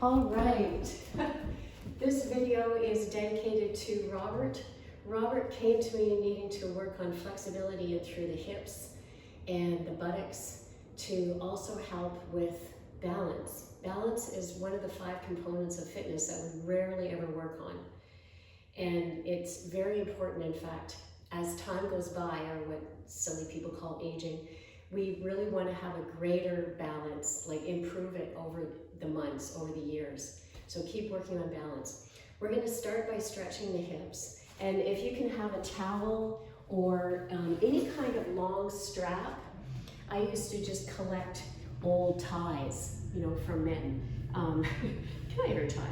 All right. This video is dedicated to Robert. Robert came to me needing to work on flexibility through the hips and the buttocks to also help with balance. Balance is one of the 5 components of fitness that we rarely ever work on. And it's very important, in fact, as time goes by, or what silly people call aging, we really want to have a greater balance, like improve it over the months, over the years. So keep working on balance. We're going to start by stretching the hips. And if you can have a towel or any kind of long strap, I used to just collect old ties, from men. Can I ever tie?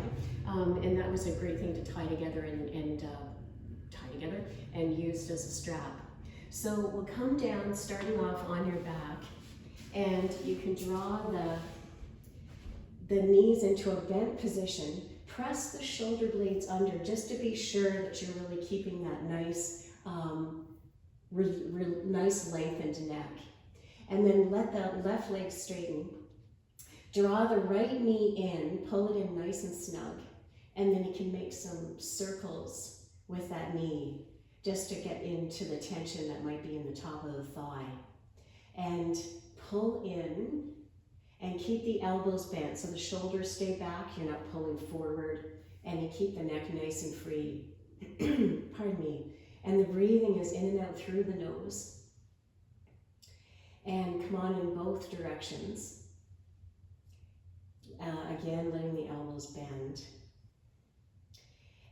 And that was a great thing to tie together and used as a strap. So we'll come down, starting off on your back, and you can draw the knees into a bent position. Press the shoulder blades under just to be sure that you're really keeping that nice, nice lengthened neck. And then let the left leg straighten. Draw the right knee in, pull it in nice and snug, and then you can make some circles with that knee just to get into the tension that might be in the top of the thigh. And pull in and keep the elbows bent so the shoulders stay back, you're not pulling forward, and you keep the neck nice and free. Pardon me. And the breathing is in and out through the nose. And come on in both directions. Again, letting the elbows bend.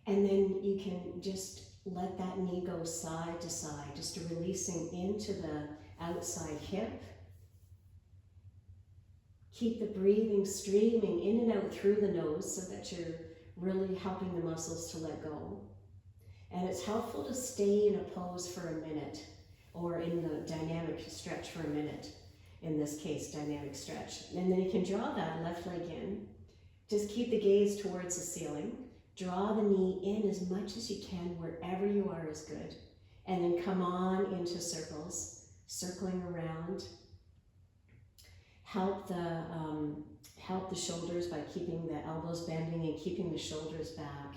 And then you can just let that knee go side to side, just releasing into the outside hip. Keep the breathing streaming in and out through the nose so that you're really helping the muscles to let go. And it's helpful to stay in a pose for a minute, or in the dynamic stretch for a minute. In this case, dynamic stretch. And then you can draw that left leg in. Just keep the gaze towards the ceiling. Draw the knee in as much as you can, wherever you are is good. And then come on into circles, circling around. Help the shoulders by keeping the elbows bending and keeping the shoulders back.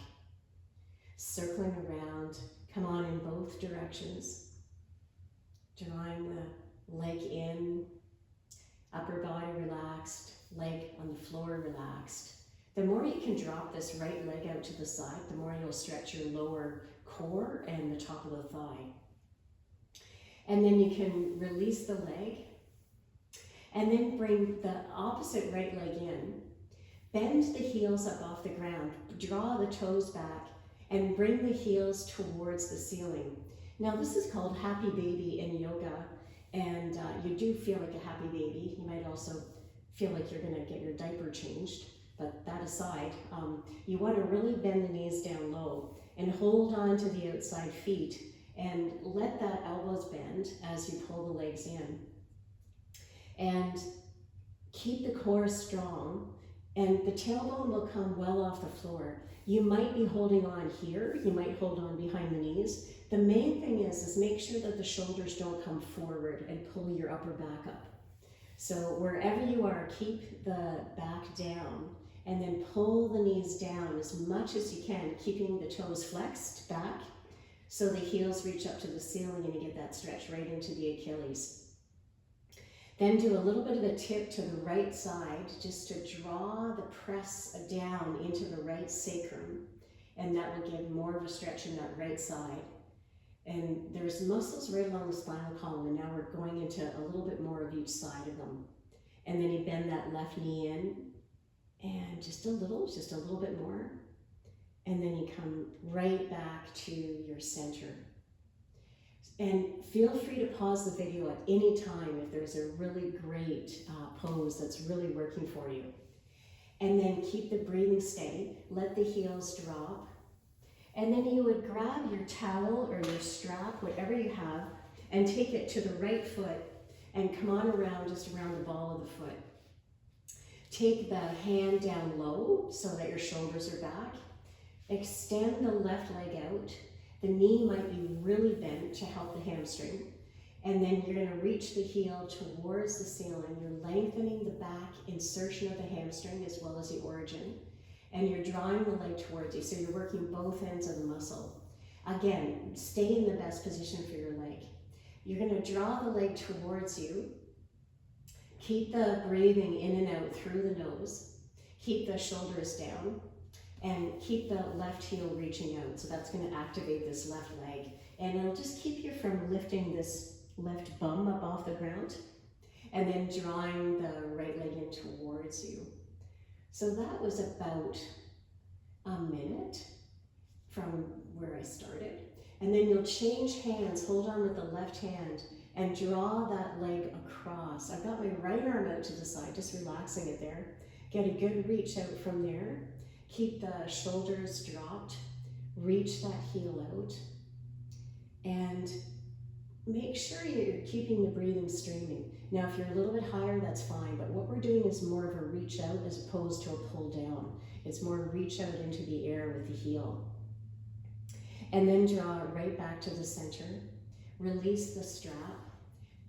Circling around, come on in both directions. Drawing the leg in, upper body relaxed, leg on the floor relaxed. The more you can drop this right leg out to the side, the more you'll stretch your lower core and the top of the thigh. And then you can release the leg, and then bring the opposite right leg in. Bend the heels up off the ground, draw the toes back, and bring the heels towards the ceiling. Now this is called happy baby in yoga, and you do feel like a happy baby. You might also feel like you're gonna get your diaper changed, but that aside, you wanna really bend the knees down low and hold on to the outside feet and let that elbows bend as you pull the legs in. And keep the core strong, and the tailbone will come well off the floor. You might be holding on here, you might hold on behind the knees. The main thing is make sure that the shoulders don't come forward and pull your upper back up. So wherever you are, keep the back down and then pull the knees down as much as you can, keeping the toes flexed back so the heels reach up to the ceiling and you get that stretch right into the Achilles. Then do a little bit of a tip to the right side just to draw the press down into the right sacrum, and that will give more of a stretch in that right side. And there's muscles right along the spinal column, and now we're going into a little bit more of each side of them. And then you bend that left knee in, and just a little bit more. And then you come right back to your center. And feel free to pause the video at any time if there's a really great pose that's really working for you. And then keep the breathing steady, let the heels drop. And then you would grab your towel or your strap, whatever you have, and take it to the right foot and come on around, just around the ball of the foot. Take the hand down low so that your shoulders are back. Extend the left leg out. The knee might be really bent to help the hamstring. And then you're going to reach the heel towards the ceiling. You're lengthening the back insertion of the hamstring as well as the origin. and you're drawing the leg towards you, so you're working both ends of the muscle. Again, stay in the best position for your leg. You're going to draw the leg towards you. Keep the breathing in and out through the nose. Keep the shoulders down, and keep the left heel reaching out. So that's going to activate this left leg, and it'll just keep you from lifting this left bum up off the ground, and then drawing the right leg in towards you. So that was about a minute from where I started. And then you'll change hands, hold on with the left hand, and draw that leg across. I've got my right arm out to the side, just relaxing it there. Get a good reach out from there. Keep the shoulders dropped. Reach that heel out. And make sure you're keeping the breathing streaming. Now, if you're a little bit higher, that's fine, but what we're doing is more of a reach out as opposed to a pull down. It's more a reach out into the air with the heel. And then draw it right back to the center. Release the strap.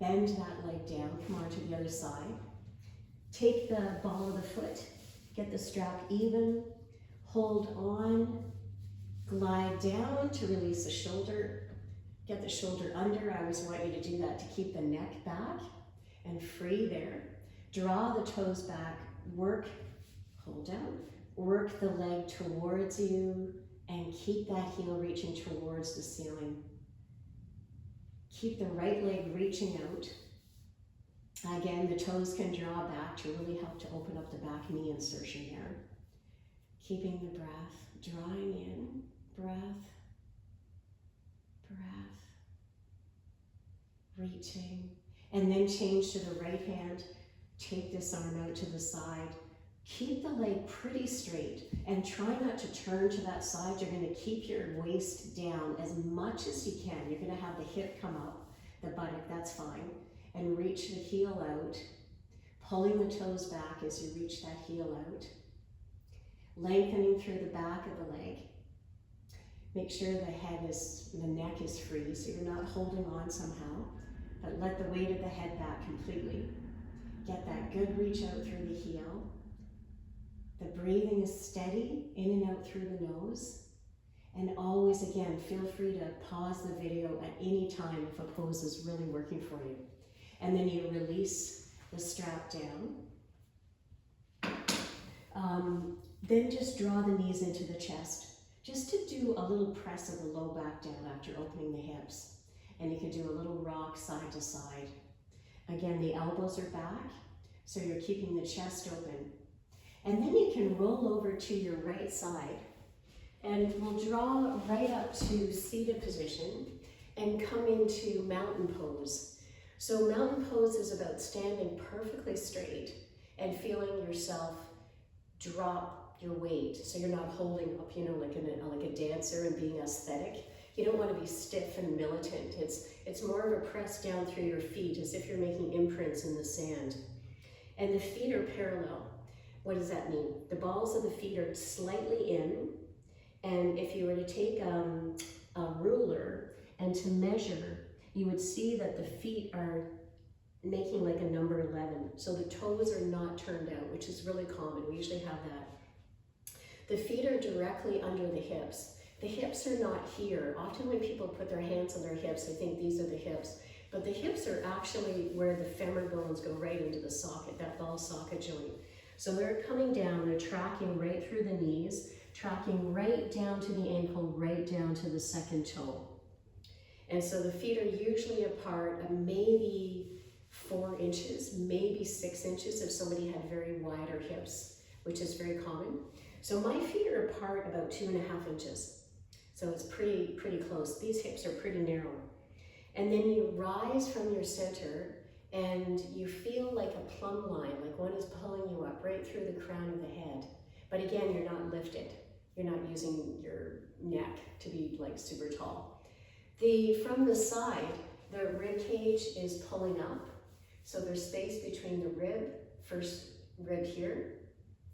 Bend that leg down. Come on to the other side. Take the ball of the foot. Get the strap even. Hold on. Glide down to release the shoulder. Get the shoulder under. I always want you to do that to keep the neck back and free there. Draw the toes back. Work, hold down. Work the leg towards you and keep that heel reaching towards the ceiling. Keep the right leg reaching out. Again, the toes can draw back to really help to open up the back knee insertion there. Keeping the breath, drawing in, breath, breath, reaching, and then change to the right hand. Take this arm out to the side. Keep the leg pretty straight and try not to turn to that side. You're going to keep your waist down as much as you can. You're going to have the hip come up, the buttock, that's fine. And reach the heel out, pulling the toes back as you reach that heel out. Lengthening through the back of the leg. Make sure the neck is free, so you're not holding on somehow, but let the weight of the head back completely. Get that good reach out through the heel. The breathing is steady, in and out through the nose. And always, again, feel free to pause the video at any time if a pose is really working for you. And then you release the strap down. Then just draw the knees into the chest, just to do a little press of the low back down after opening the hips. And you can do a little rock side to side. Again, the elbows are back, so you're keeping the chest open. And then you can roll over to your right side, and we'll draw right up to seated position and come into mountain pose. So mountain pose is about standing perfectly straight and feeling yourself drop your weight, so you're not holding up, like a dancer and being aesthetic. You don't want to be stiff and militant. It's more of a press down through your feet as if you're making imprints in the sand. And the feet are parallel. What does that mean? The balls of the feet are slightly in, and if you were to take a ruler and to measure, you would see that the feet are making like a number 11. So the toes are not turned out, which is really common. We usually have that. The feet are directly under the hips. The hips are not here. Often when people put their hands on their hips, they think these are the hips. But the hips are actually where the femur bones go right into the socket, that ball socket joint. So they're coming down, they're tracking right through the knees, tracking right down to the ankle, right down to the second toe. And so the feet are usually apart of maybe 4 inches, maybe 6 inches if somebody had very wider hips, which is very common. So my feet are apart about 2.5 inches. So it's pretty close. These hips are pretty narrow. And then you rise from your center and you feel like a plumb line, like one is pulling you up right through the crown of the head. But again, you're not lifted. You're not using your neck to be like super tall. From the side, the rib cage is pulling up. So there's space between the rib, first rib here,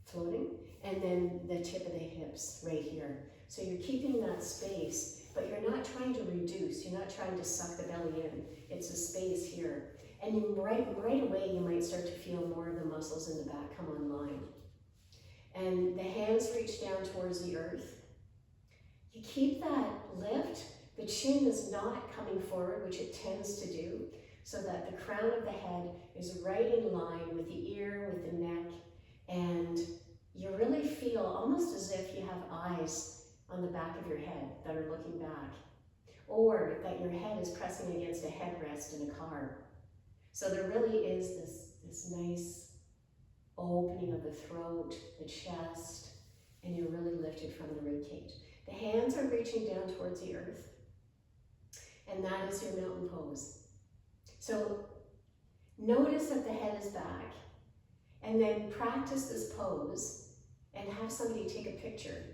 floating, and then the tip of the hips right here. So you're keeping that space, but you're not trying to reduce. You're not trying to suck the belly in. It's a space here. And right away, you might start to feel more of the muscles in the back come online. And the hands reach down towards the earth. You keep that lift. The chin is not coming forward, which it tends to do, so that the crown of the head is right in line with the ear, with the neck, and you really feel almost as if you have eyes on the back of your head that are looking back, or that your head is pressing against a headrest in a car. So there really is this nice opening of the throat, the chest, and you're really lifted from the rib cage. The hands are reaching down towards the earth, and that is your mountain pose. So notice that the head is back, and then practice this pose and have somebody take a picture,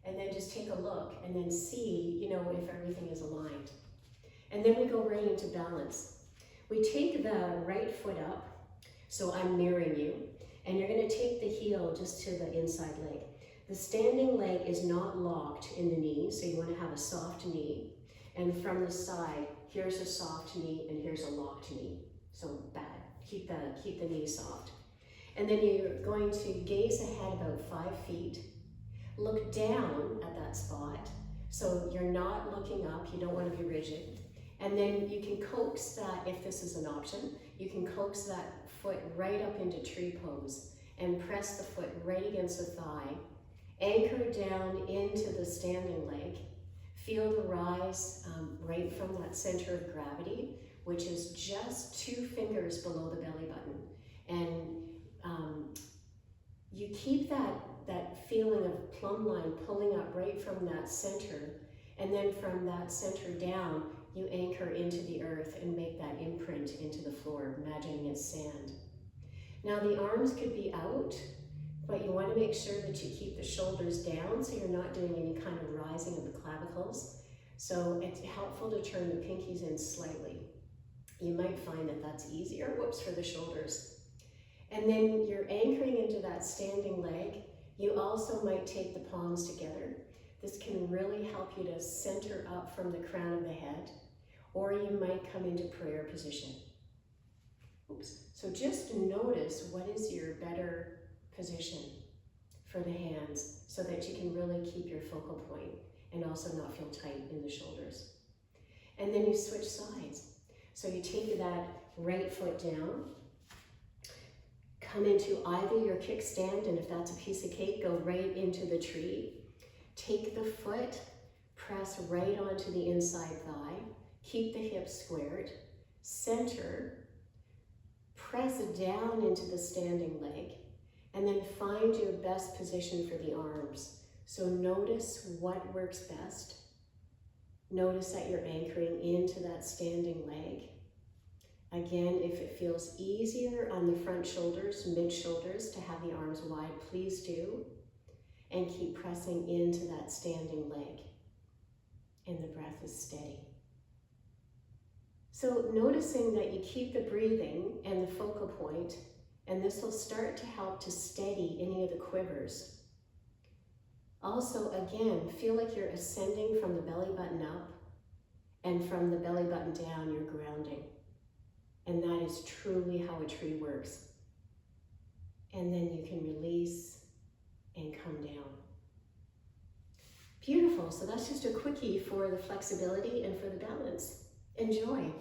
and then just take a look and then see, if everything is aligned. And then we go right into balance. We take the right foot up, so I'm mirroring you, and you're going to take the heel just to the inside leg. The standing leg is not locked in the knee, so you want to have a soft knee. And from the side, here's a soft knee and here's a locked knee. So bad. Keep the knee soft. And then you're going to gaze ahead about 5 feet. Look down at that spot. So you're not looking up, you don't want to be rigid. And then you can coax that, if this is an option, you can coax that foot right up into tree pose and press the foot right against the thigh. Anchor down into the standing leg. Feel the rise right from that center of gravity, which is just 2 fingers below the belly button. And you keep that feeling of plumb line pulling up right from that center. And then from that center down, you anchor into the earth and make that imprint into the floor, imagining it's sand. Now the arms could be out, but you want to make sure that you keep the shoulders down so you're not doing any kind of rising of the clavicles. So it's helpful to turn the pinkies in slightly. You might find that that's easier, for the shoulders. And then you're anchoring into that standing leg. You also might take the palms together. This can really help you to center up from the crown of the head, or you might come into prayer position. So just notice what is your better position for the hands so that you can really keep your focal point and also not feel tight in the shoulders. And then you switch sides. So you take that right foot down, come into either your kickstand, and if that's a piece of cake, go right into the tree. Take the foot, press right onto the inside thigh, keep the hips squared, center, press down into the standing leg, and then find your best position for the arms. So notice what works best. Notice that you're anchoring into that standing leg. Again, if it feels easier on the front shoulders, mid shoulders, to have the arms wide, please do. And keep pressing into that standing leg. And the breath is steady. So noticing that you keep the breathing and the focal point, and this will start to help to steady any of the quivers. Also, again, feel like you're ascending from the belly button up, and from the belly button down, you're grounding. And that is truly how a tree works. And then you can release and come down. Beautiful. So that's just a quickie for the flexibility and for the balance. Enjoy.